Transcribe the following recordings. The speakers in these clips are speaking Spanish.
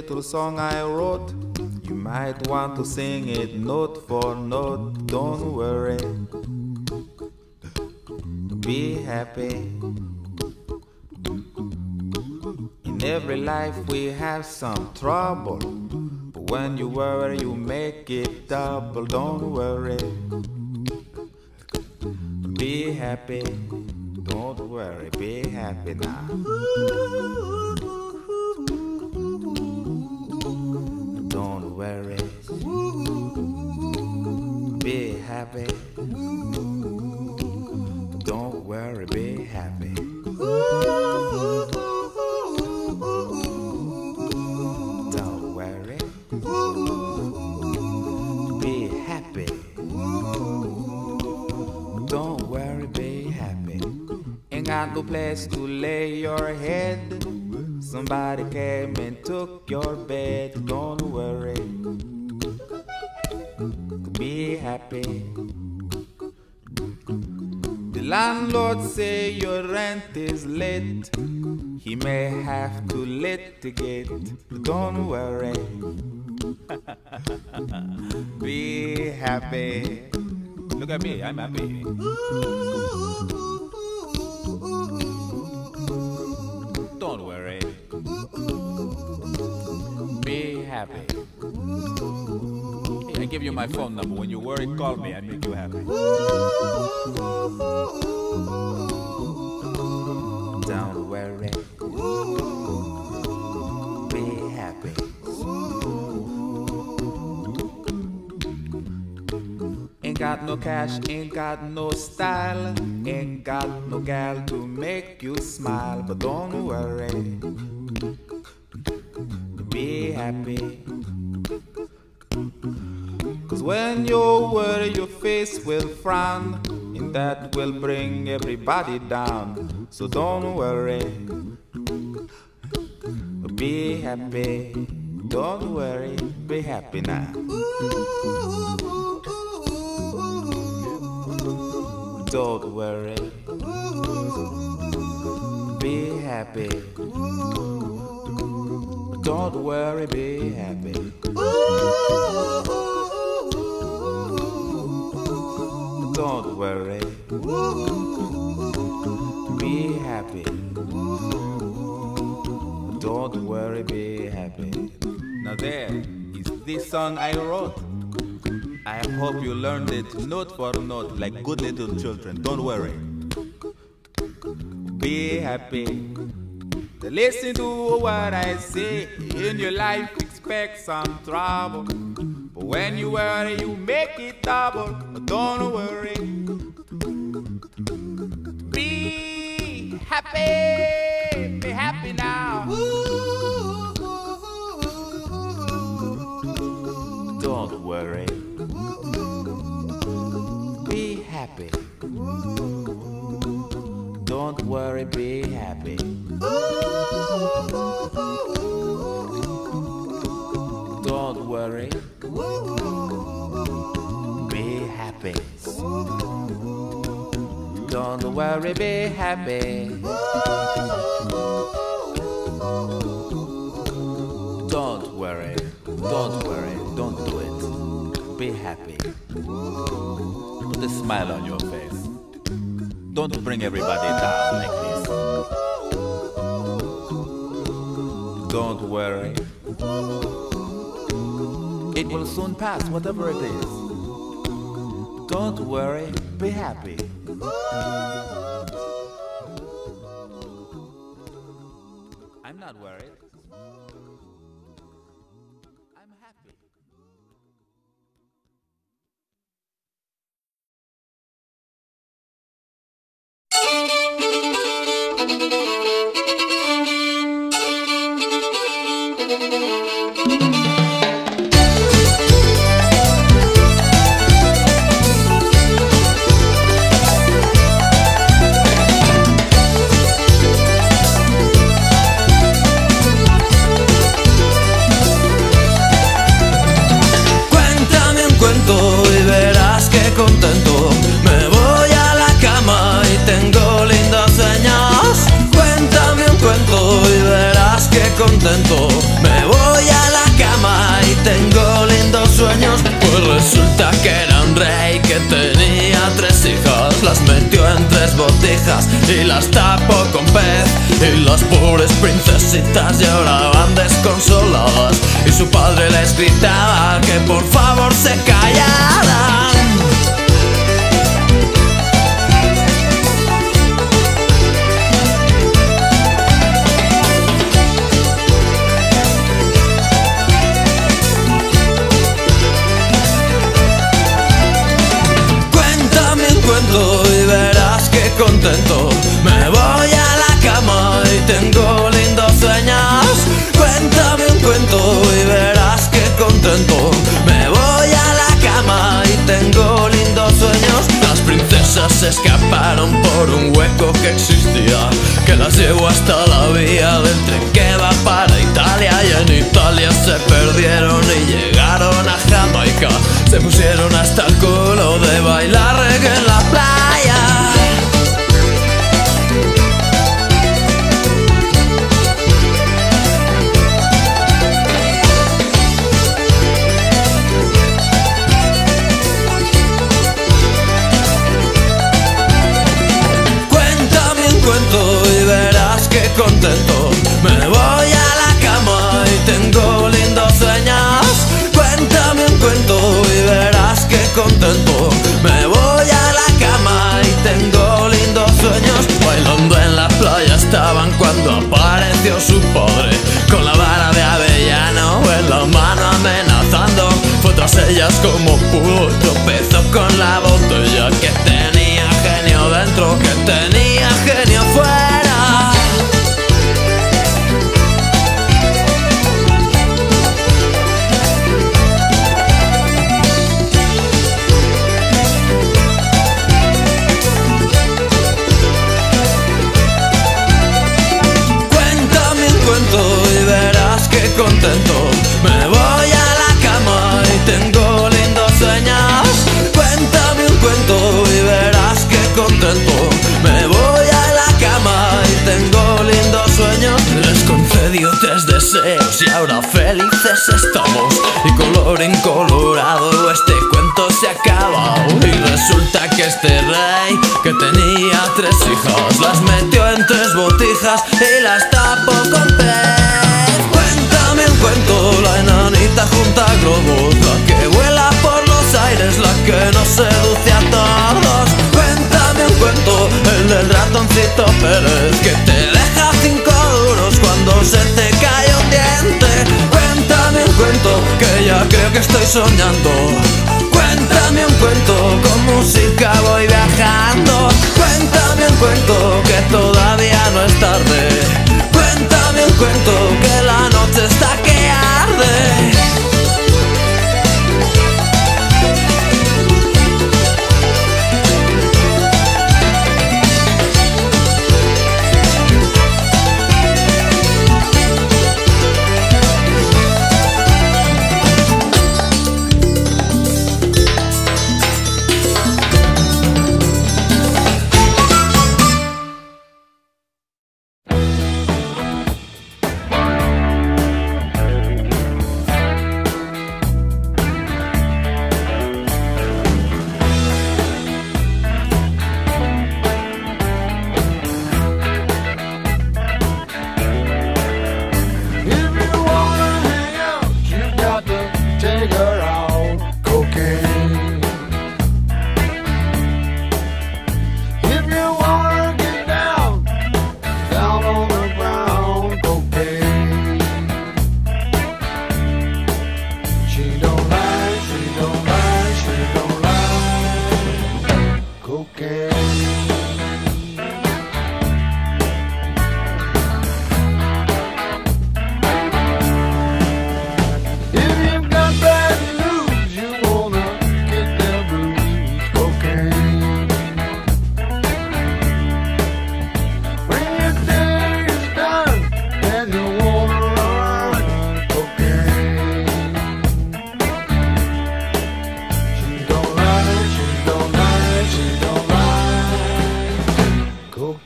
little song I wrote. You might want to sing it note for note. Don't worry, be happy. In every life we have some trouble, but when you worry you make it double. Don't worry, be happy. Don't worry, be happy now. Don't worry, be happy. Don't worry, be happy. Don't worry, be happy. Don't worry, be happy. Ain't got no place to lay your head. Somebody came and took your bed. Don't worry, be happy. The landlord say your rent is late. He may have to litigate. Don't worry, be happy. Look at me, I'm happy. Don't worry, be happy. Hey, I give you my phone number. When you're worried, call me. I make you happy. Don't worry, be happy. Ain't got no cash, ain't got no style, ain't got no gal to make you smile. But don't worry, be happy. 'Cause when you worry your face will frown, and that will bring everybody down. So don't worry, be happy. Don't worry, be happy now. Don't worry, be happy. Don't worry, be happy. Don't worry, be happy. Don't worry, be happy. Now there is this song I wrote. I hope you learned it note for note like good little children. Don't worry, be happy. Listen to what I say. In your life expect some trouble, but when you worry you make it double. Don't worry, be happy. Be happy now. Don't worry, be happy. Don't worry, be happy. Don't worry, be happy. Don't worry, be happy. Don't worry, don't do it. Be happy. Put a smile on your face. Don't bring everybody down like this. Don't worry, it will soon pass, whatever it is. Don't worry, be happy. I'm not worried. I'm happy. Y verás que contento me voy a la cama y tengo lindas señas. Cuéntame un cuento y verás que contento me voy a sortijas y las tapo con pez. Y las pobres princesitas lloraban desconsoladas y su padre les gritaba que por favor se callaran. Y verás que contento me voy a la cama y tengo lindos sueños. Cuéntame un cuento y verás que contento me voy a la cama y tengo lindos sueños. Las princesas se escaparon por un hueco que existía, que las llevó hasta la vía del tren que va para Italia. Y en Italia se perdieron y llegaron a Jamaica. Se pusieron hasta el culo de bailar reggae en la playa. Cuéntame un cuento y verás que contento me voy a la cama y tengo lindos sueños. Cuéntame un cuento y verás que contento me voy a la cama y tengo lindos sueños. Bailando en la playa estaban cuando apareció su padre, con la vara de avellano en la mano amenazando. Fue tras ellas como pudo, tropezó con la botella, que tenía genio dentro, que tenía genio fuera. Y verás que contento me voy a la cama y tengo lindos sueños. Cuéntame un cuento y verás que contento me voy a la cama y tengo lindos sueños. Les concedió 3 deseos y ahora felices estamos, y colorín colorado este cuento se ha acabado. Y resulta que este rey, que tenía 3 hijas, las metió en 3 botijas y las tapó con pez. Cuéntame un cuento, la enanita junta globos, la que vuela por los aires, la que nos seduce a todos. Cuéntame un cuento, el del ratoncito Pérez, que te deja 5 duros cuando se te cae un diente. Cuéntame un cuento, que ya creo que estoy soñando. Cuéntame un cuento, con música voy viajando. Cuéntame un cuento, que todavía no es tarde. Cuéntame un cuento, que la noche está que arde.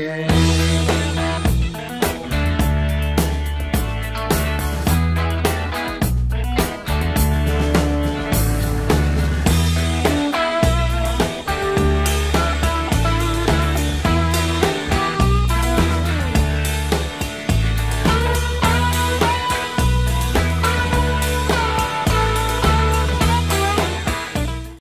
cocaine.